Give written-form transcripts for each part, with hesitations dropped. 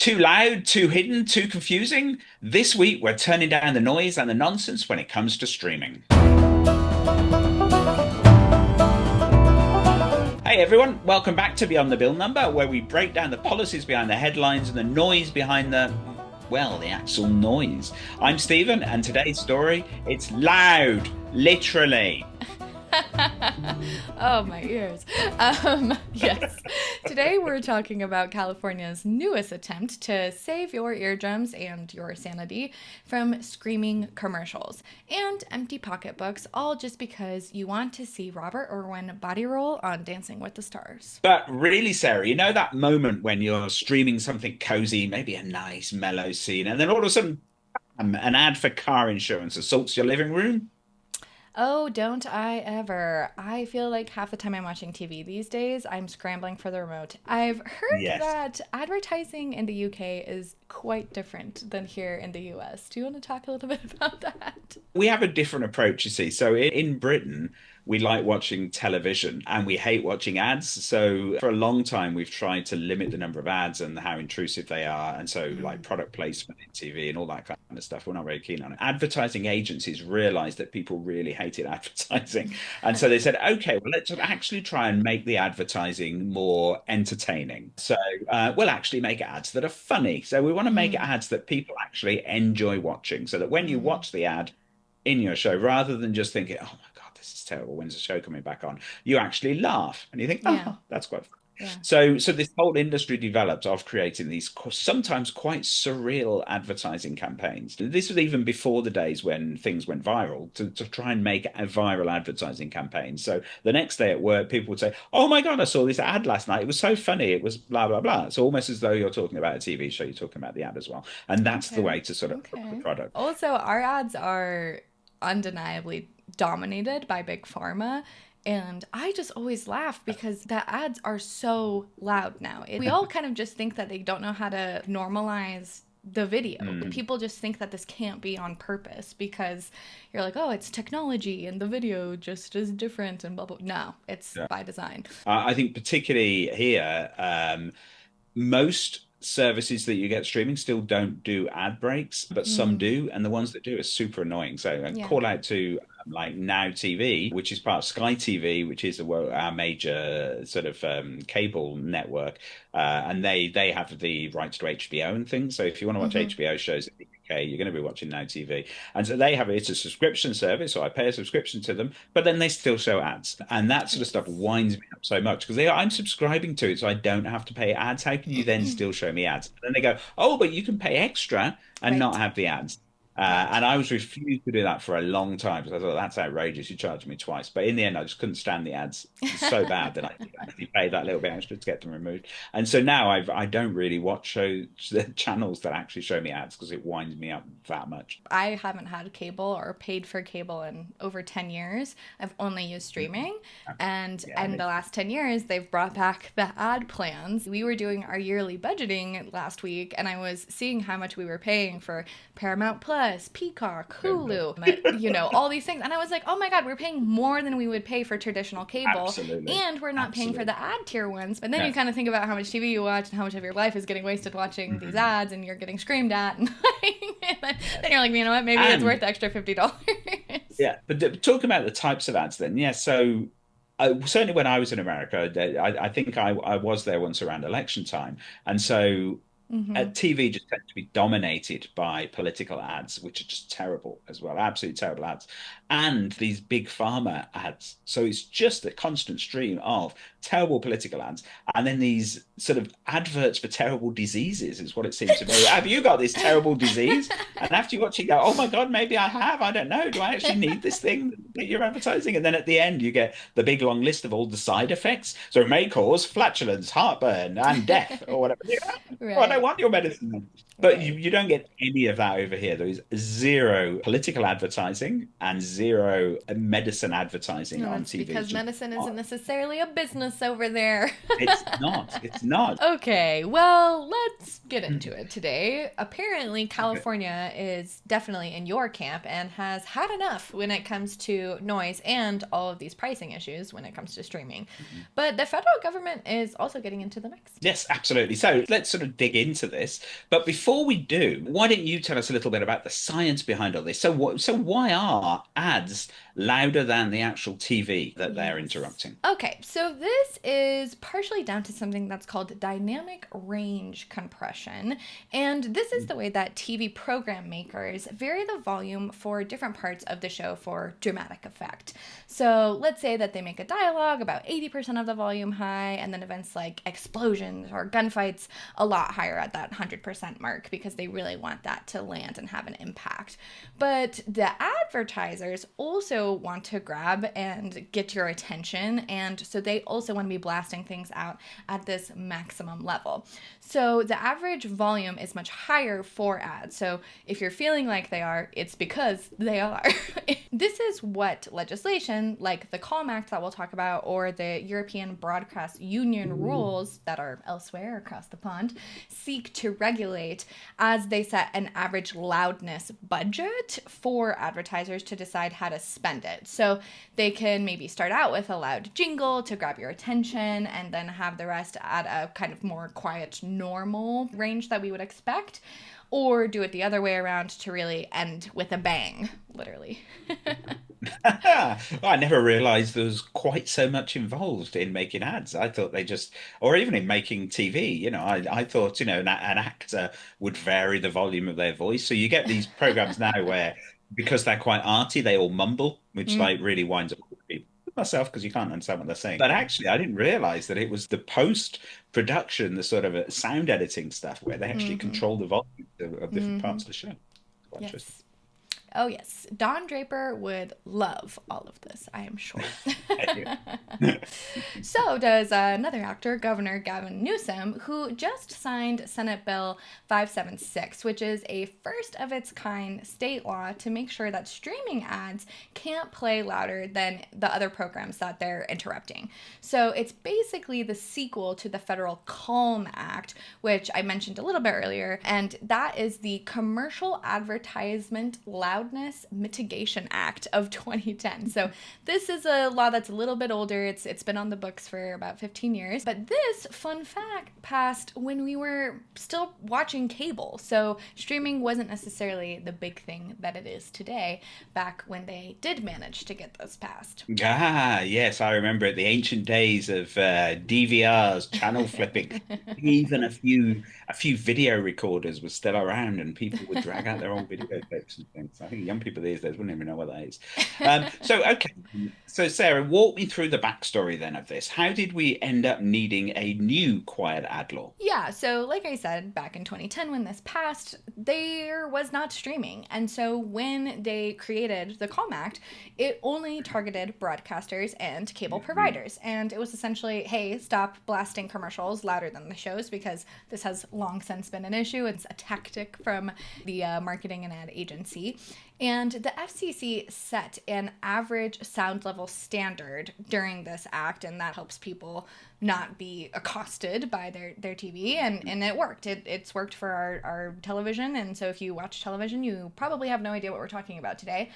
Too loud, too hidden, too confusing? This week, we're turning down the noise and the nonsense when it comes to streaming. Hey everyone, welcome back to Beyond the Bill Number, where we break down the policies behind the headlines and the noise behind the actual noise. I'm Stephen, and today's story, it's loud, literally. Oh, my ears. Yes. Today we're talking about California's newest attempt to save your eardrums and your sanity from screaming commercials and empty pocketbooks, all just because you want to see Robert Irwin body roll on Dancing with the Stars. But really, Sarah, you know that moment when you're streaming something cozy, maybe a nice mellow scene, and then all of a sudden, an ad for car insurance assaults your living room? Oh, don't I ever. I feel like half the time I'm watching TV these days, I'm scrambling for the remote. I've heard Yes. that advertising in the UK is quite different than here in the US. Do you want to talk a little bit about that? We have a different approach, you see. So in Britain, we like watching television and we hate watching ads. So for a long time, we've tried to limit the number of ads and how intrusive they are. And so, like product placement in TV and all that kind of stuff, we're not very keen on it. Advertising agencies realized that people really hated advertising. And so they said, okay, well, let's actually try and make the advertising more entertaining. So we'll actually make ads that are funny. So we want to make Mm, ads that people actually enjoy watching so that when you mm, watch the ad, in your show rather than just thinking, oh my God, this is terrible. When's the show coming back on? You actually laugh and you think, yeah, oh, that's quite fun. yeah. So this whole industry developed of creating these sometimes quite surreal advertising campaigns. This was even before the days when things went viral to try and make a viral advertising campaign. So the next day at work, people would say, oh my God, I saw this ad last night. It was so funny. It was blah, blah, blah. It's almost as though you're talking about a TV show, you're talking about the ad as well. And that's the Okay. way to sort of push the Okay. product. Also, our ads are undeniably dominated by big pharma. And I just always laugh because the ads are so loud now. We all kind of just think that they don't know how to normalize the video. Mm. People just think that this can't be on purpose because you're like, oh, it's technology and the video just is different and blah, blah. No, it's Yeah. by design. I think particularly here, most services that you get streaming still don't do ad breaks, but some Mm, do, and the ones that do are super annoying. So yeah. call out to like Now TV, which is part of Sky TV, which is our major sort of cable network, and they have the rights to HBO and things. So if you want to watch Hmm. HBO shows in the UK, you're going to be watching Now TV, and so they have it's a subscription service, so I pay a subscription to them, but then they still show ads, and that sort of stuff Yes. winds me up so much because I'm subscribing to it, so I don't have to pay ads. How can you then still show me ads? And then they go, oh, but you can pay extra and not Right. have the ads. Right. And I was refused to do that for a long time because I thought that's outrageous. You charged me twice, but in the end, I just couldn't stand the ads so bad that I actually paid that little bit extra to get them removed. And so now I don't really watch shows, channels that actually show me ads because it winds me up that much. I haven't had cable or paid for cable in over 10 years. I've only used streaming. And Yeah, in the last 10 years, they've brought back the ad plans. We were doing our yearly budgeting last week, and I was seeing how much we were paying for Paramount Plus, Peacock, Hulu, all these things. And I was like, oh my God, we're paying more than we would pay for traditional cable. absolutely, And we're not paying for absolutely. the ad tier ones. But then No. you kind of think about how much TV you watch and how much of your life is getting wasted watching these Mhm. ads, and you're getting screamed at. And then you're like, you know what? Maybe it's worth And the extra $50. yeah, but talking about the types of ads, then, yeah. So certainly when I was in America, I think I was there once around election time, and so Hmm. TV just tends to be dominated by political ads, which are just terrible as well, absolutely terrible ads, and these big pharma ads. So it's just a constant stream of terrible political ads, and then these sort of adverts for terrible diseases is what it seems to be. Have you got this terrible disease? And after you watch it, you go, oh my God, maybe I have. I don't know. Do I actually need this thing that you're advertising? And then at the end, you get the big long list of all the side effects. So it may cause flatulence, heartburn, and death, or whatever. Oh, I don't Right. want your medicine. But you don't get any of that over here. There is zero political advertising and zero medicine advertising No, on that's TV. because Just medicine isn't not. necessarily a business over there. It's not. It's not. Okay, well, let's get into Mm. it today. Apparently, Okay. California is definitely in your camp and has had enough when it comes to noise and all of these pricing issues when it comes to streaming. Mhm. But the federal government is also getting into the mix. Yes, absolutely. So let's sort of dig into this. But before we do, why don't you tell us a little bit about the science behind all this? So why are ads louder than the actual TV that they're Yes. interrupting? Okay, so this is partially down to something that's called dynamic range compression. And this is the way that TV program makers vary the volume for different parts of the show for dramatic effect. So let's say that they make a dialogue about 80% of the volume high, and then events like explosions or gunfights a lot higher at that 100% mark because they really want that to land and have an impact. But the advertisers also want to grab and get your attention, and so they also want to be blasting things out at this maximum level. So the average volume is much higher for ads. So if you're feeling like they are, it's because they are. This is what legislation like the CALM Act that we'll talk about or the European Broadcast Union rules that are elsewhere across the pond seek to regulate as they set an average loudness budget for advertisers to decide how to spend it. So they can maybe start out with a loud jingle to grab your attention and then have the rest at a kind of more quiet, normal range that we would expect, or do it the other way around to really end with a bang, literally. I never realized there was quite so much involved in making ads. I thought they just, or even in making TV, I thought, an actor would vary the volume of their voice. So you get these programs now where, because they're quite arty, they all mumble, which Mm, like really winds up people, myself, because you can't understand what they're saying. But actually, I didn't realize that it was the post production, the sort of sound editing stuff where they actually mm-hmm, control the volume of different mm-hmm. parts of the show. Quite interesting. Yes. Oh, yes. Don Draper would love all of this, I am sure. So does another actor, Governor Gavin Newsom, who just signed Senate Bill 576, which is a first of its kind state law to make sure that streaming ads can't play louder than the other programs that they're interrupting. So it's basically the sequel to the federal CALM Act, which I mentioned a little bit earlier, and that is the Commercial Advertisement Loudness Mitigation Act of 2010. So this is a law that's a little bit older. It's been on the books for about 15 years. But this, fun fact, passed when we were still watching cable. So streaming wasn't necessarily the big thing that it is today, back when they did manage to get this passed. Ah, yes, I remember it. The ancient days of DVRs, channel flipping. Even a few video recorders were still around, and people would drag out their old video clips and things. I think young people these days wouldn't even know what that is. So okay, so Sarah, walk me through the backstory then of this. How did we end up needing a new quiet ad law? Yeah, so like I said, back in 2010 when this passed, there was not streaming. And so when they created the CALM Act, it only targeted broadcasters and cable Mhm. providers. And it was essentially, hey, stop blasting commercials louder than the shows because this has long since been an issue. It's a tactic from the marketing and ad agency. And the FCC set an average sound level standard during this act, and that helps people not be accosted by their TV. And it worked. It's worked for our television. And so if you watch television, you probably have no idea what we're talking about today.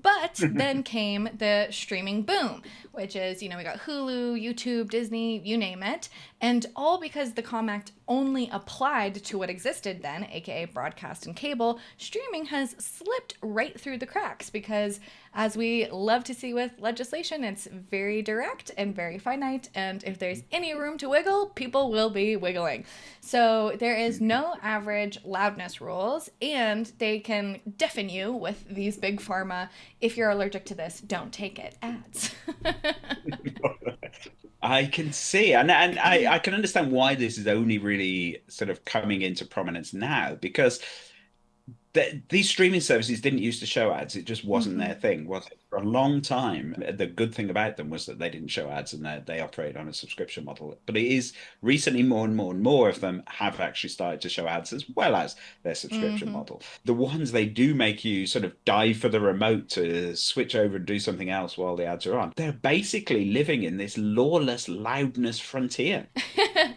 But then came the streaming boom, which is, we got Hulu, YouTube, Disney, you name it. And all because the COM Act only applied to what existed then, aka broadcast and cable, streaming has slipped right through the cracks because, as we love to see with legislation, it's very direct and very finite. And if there's any room to wiggle, people will be wiggling. So there is no average loudness rules, and they can deafen you with these big pharma. If you're allergic to this, don't take it ads. I can see, and I can understand why this is only really sort of coming into prominence now, because These streaming services didn't used to show ads. It just wasn't Hmm. their thing, was it? For a long time, the good thing about them was that they didn't show ads and they operate on a subscription model. But it is recently more and more and more of them have actually started to show ads as well as their subscription Hmm. model. The ones they do make you sort of dive for the remote to switch over and do something else while the ads are on. They're basically living in this lawless loudness frontier.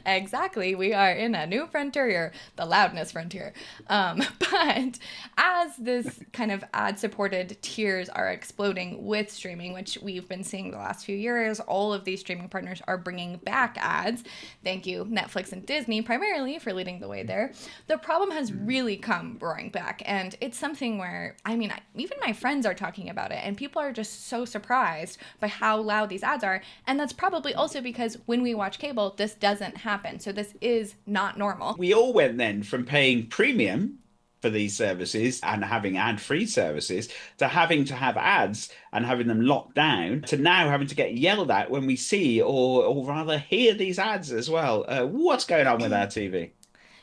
Exactly. We are in a new frontier, the loudness frontier. But as this kind of ad supported tiers are exploding with streaming, which we've been seeing the last few years, all of these streaming partners are bringing back ads. Thank you, Netflix and Disney, primarily for leading the way there. The problem has really come roaring back. And it's something where, I mean, even my friends are talking about it, and people are just so surprised by how loud these ads are. And that's probably also because when we watch cable, this doesn't happen. So this is not normal. We all went then from paying premium for these services and having ad-free services to having to have ads and having them locked down to now having to get yelled at when we see or rather hear these ads as well. What's going on with our TV?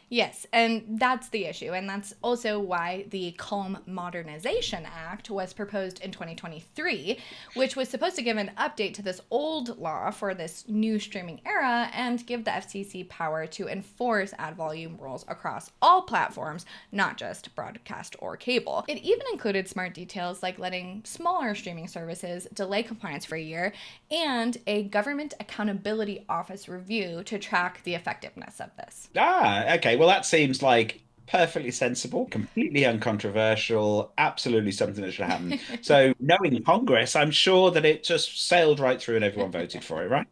Yes, and that's the issue. And that's also why the CALM Modernization Act was proposed in 2023, which was supposed to give an update to this old law for this new streaming era and give the FCC power to enforce ad volume rules across all platforms, not just broadcast or cable. It even included smart details like letting smaller streaming services delay compliance for a year and a government accountability office review to track the effectiveness of this. Ah, okay. Well, that seems like perfectly sensible, completely uncontroversial, absolutely something that should happen. So, knowing Congress, I'm sure that it just sailed right through and everyone voted for it, right?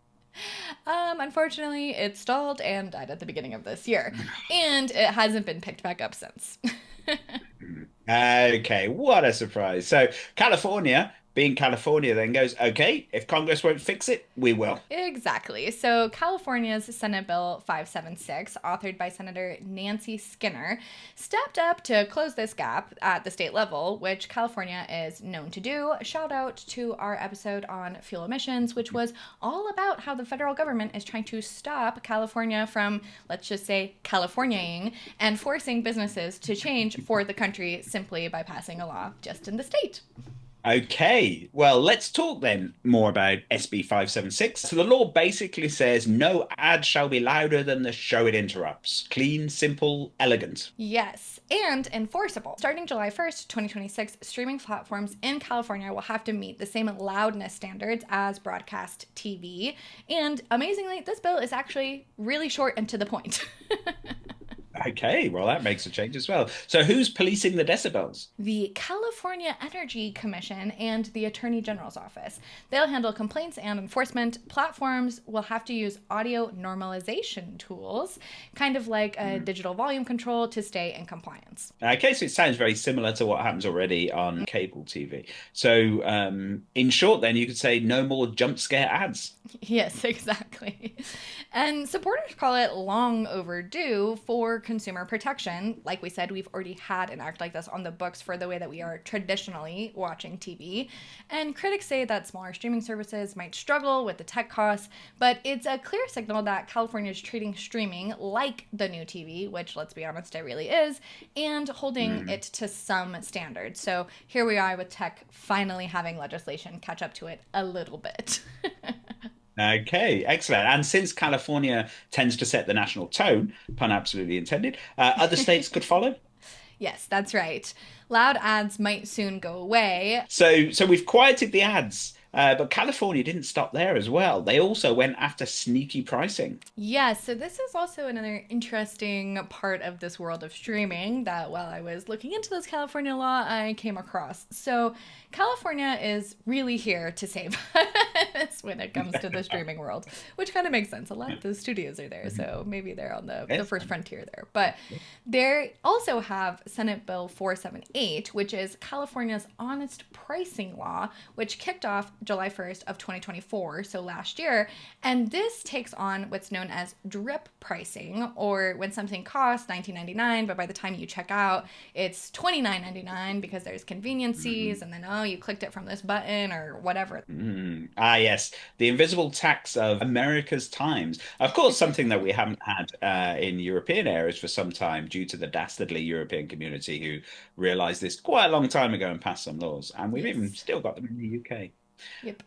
Unfortunately, it stalled and died at the beginning of this year, and it hasn't been picked back up since. Okay, what a surprise. So, California, being California, then goes, okay, if Congress won't fix it, we will. Exactly. So, California's Senate Bill 576, authored by Senator Nancy Skinner, stepped up to close this gap at the state level, which California is known to do. Shout out to our episode on fuel emissions, which was all about how the federal government is trying to stop California from, let's just say, Californiaing and forcing businesses to change for the country simply by passing a law just in the state. Okay, well, let's talk then more about SB 576. So the law basically says no ad shall be louder than the show it interrupts. Clean, simple, elegant. Yes, and enforceable. Starting July 1st, 2026, streaming platforms in California will have to meet the same loudness standards as broadcast TV. And amazingly, this bill is actually really short and to the point. Okay, well, that makes a change as well. So who's policing the decibels? The California Energy Commission and the Attorney General's Office. They'll handle complaints and enforcement. Platforms will have to use audio normalization tools, kind of like a digital volume control, to stay in compliance. Okay, so it sounds very similar to what happens already on cable TV. So, in short, then you could say no more jump scare ads. Yes, exactly. And supporters call it long overdue for consumer protection. Like we said, we've already had an act like this on the books for the way that we are traditionally watching TV. And critics say that smaller streaming services might struggle with the tech costs, but it's a clear signal that California is treating streaming like the new TV, which, let's be honest, it really is, and holding it to some standards. So here we are with tech finally having legislation catch up to it a little bit. Okay, excellent. And since California tends to set the national tone, pun absolutely intended, other states could follow. Yes, that's right. Loud ads might soon go away. So we've quieted the ads, but California didn't stop there as well. They also went after sneaky pricing. Yes, so this is also another interesting part of this world of streaming that while I was looking into this California law, I came across. So California is really here to save us when it comes to the streaming world, which kind of makes sense. A lot of the studios are there, so maybe they're on the Yes. first frontier there. But they also have Senate Bill 478, which is California's honest pricing law, which kicked off July 1st of 2024, so last year. And this takes on what's known as drip pricing, or when something costs $19.99, but by the time you check out, it's $29.99 because there's convenience fees, and then, oh, you clicked it from this button or whatever. Ah, yes, the invisible tax of America's times. Of course, something that we haven't had in European areas for some time due to the dastardly European community who realized this quite a long time ago and passed some laws. And we've even Yes. still got them in the UK. Yep.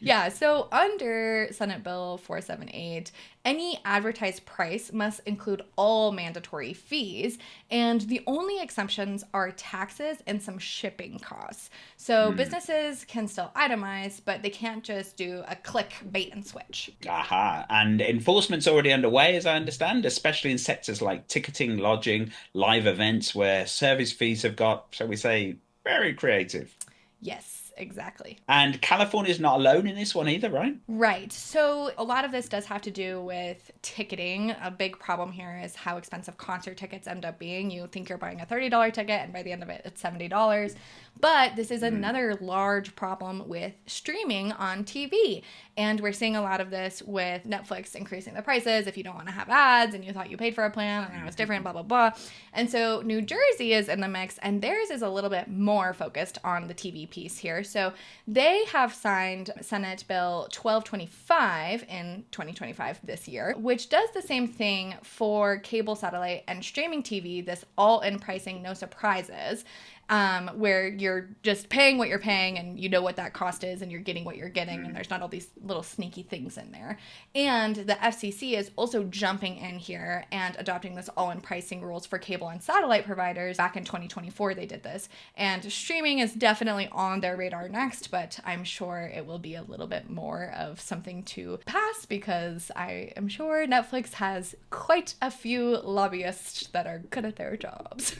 Yeah, so under Senate Bill 478, any advertised price must include all mandatory fees, and the only exemptions are taxes and some shipping costs. So Hmm. businesses can still itemize, but they can't just do a click bait and switch. Aha. And enforcement's already underway, as I understand, especially in sectors like ticketing, lodging, live events, where service fees have got, shall we say, very creative. Yes, exactly. And California's not alone in this one either, right? Right. So a lot of this does have to do with ticketing. A big problem here is how expensive concert tickets end up being. You think you're buying a $30 ticket, and by the end of it, it's $70. But this is Hmm. another large problem with streaming on TV. And we're seeing a lot of this with Netflix increasing the prices if you don't want to have ads and you thought you paid for a plan and now it's different, blah, blah, blah. And so New Jersey is in the mix, and theirs is a little bit more focused on the TV piece here. So they have signed Senate Bill 1225 in 2025 this year, which does the same thing for cable, satellite, and streaming TV, this all in pricing, no surprises. Where you're just paying what you're paying and you know what that cost is and you're getting what you're getting, and there's not all these little sneaky things in there. And the FCC is also jumping in here and adopting this all-in pricing rules for cable and satellite providers. Back in 2024 they did this, and streaming is definitely on their radar next, but I'm sure it will be a little bit more of something to pass because I am sure Netflix has quite a few lobbyists that are good at their jobs.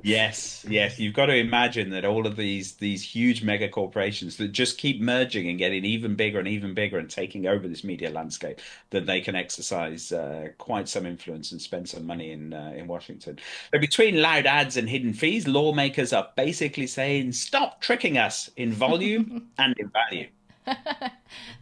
Yes, yes. You've got to imagine that all of these huge mega corporations that just keep merging and getting even bigger and taking over this media landscape, that they can exercise quite some influence and spend some money in Washington. But between loud ads and hidden fees, lawmakers are basically saying, "Stop tricking us in volume and in value."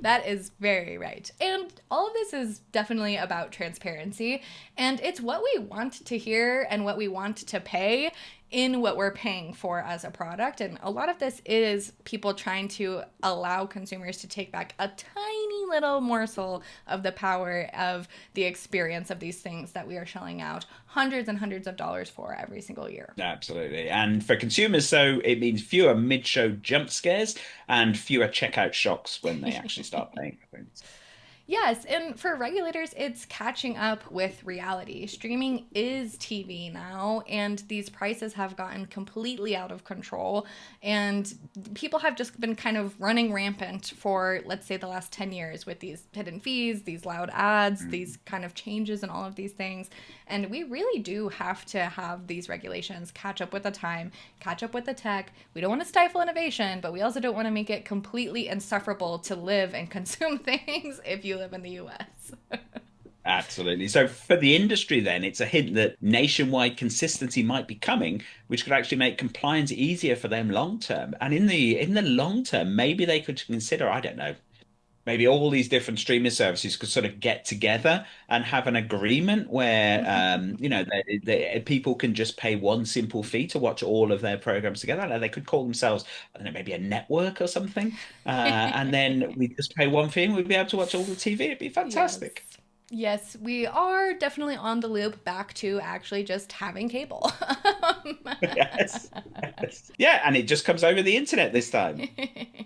That is very right. And all of this is definitely about transparency. And it's what we want to hear and what we want to pay in what we're paying for as a product. And a lot of this is people trying to allow consumers to take back a tiny little morsel of the power of the experience of these things that we are shelling out hundreds and hundreds of dollars for every single year. Absolutely. And for consumers, so it means fewer mid-show jump scares and fewer checkout shocks when they actually start paying for things. Yes, and for regulators, it's catching up with reality. Streaming is TV now, and these prices have gotten completely out of control. And people have just been kind of running rampant for, let's say, the last 10 years with these hidden fees, these loud ads, these kind of changes, and all of these things. And we really do have to have these regulations catch up with the time, catch up with the tech. We don't want to stifle innovation, but we also don't want to make it completely insufferable to live and consume things if you live in the US. Absolutely. So for the industry, then, it's a hint that nationwide consistency might be coming, which could actually make compliance easier for them long term. And in the long term, maybe they could consider, I don't know, maybe all these different streaming services could sort of get together and have an agreement where people can just pay one simple fee to watch all of their programs together. And they could call themselves, I don't know, maybe a network or something. And then we just pay one fee and we'd be able to watch all the TV. It'd be Yes. fantastic. Yes, we are definitely on the loop back to actually just having cable. Yes. Yes. Yeah, and it just comes over the internet this time.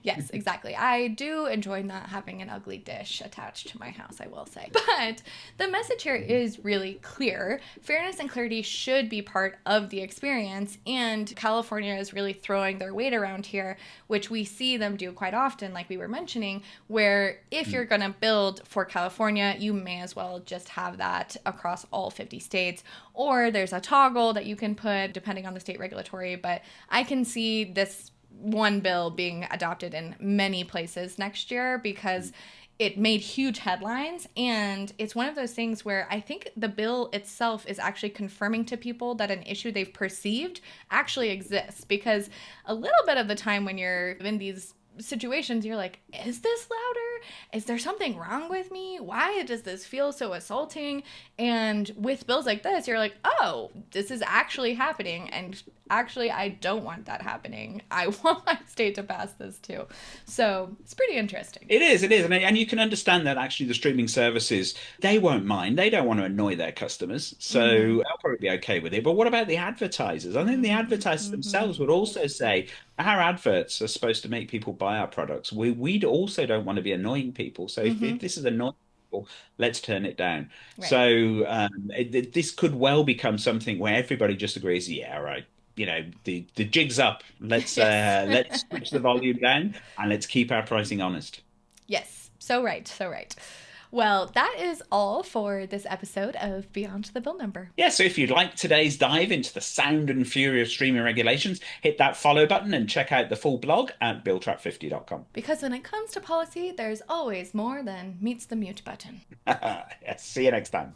Yes, exactly. I do enjoy not having an ugly dish attached to my house, I will say. But the message here is really clear. Fairness and clarity should be part of the experience, and California is really throwing their weight around here, which we see them do quite often, like we were mentioning, where if you're going to build for California, you may as well just have that across all 50 states, or there's a toggle that you can put depending on the state regulatory. But I can see this one bill being adopted in many places next year because it made huge headlines, and it's one of those things where I think the bill itself is actually confirming to people that an issue they've perceived actually exists, because a little bit of the time when you're in these situations you're like, is this louder? Is there something wrong with me? Why does this feel so assaulting? And with bills like this, you're like, oh, this is actually happening. And actually, I don't want that happening. I want my state to pass this too. So it's pretty interesting. It is, it is. And you can understand that actually the streaming services, they won't mind. They don't want to annoy their customers. So Mm-hmm. they'll probably be okay with it. But what about the advertisers? I think the advertisers Mm-hmm. themselves would also say, our adverts are supposed to make people buy our products. We also don't want to be annoying people. So Mm-hmm. if this is annoying people, let's turn it down. Right. So this could well become something where everybody just agrees, yeah, right. The jig's up. Yes. Let's switch the volume down and let's keep our pricing honest. Yes. So right. So right. Well, that is all for this episode of Beyond the Bill Number. Yeah, so if you'd like today's dive into the sound and fury of streaming regulations, hit that follow button and check out the full blog at billtrap50.com. Because when it comes to policy, there's always more than meets the mute button. Yes, see you next time.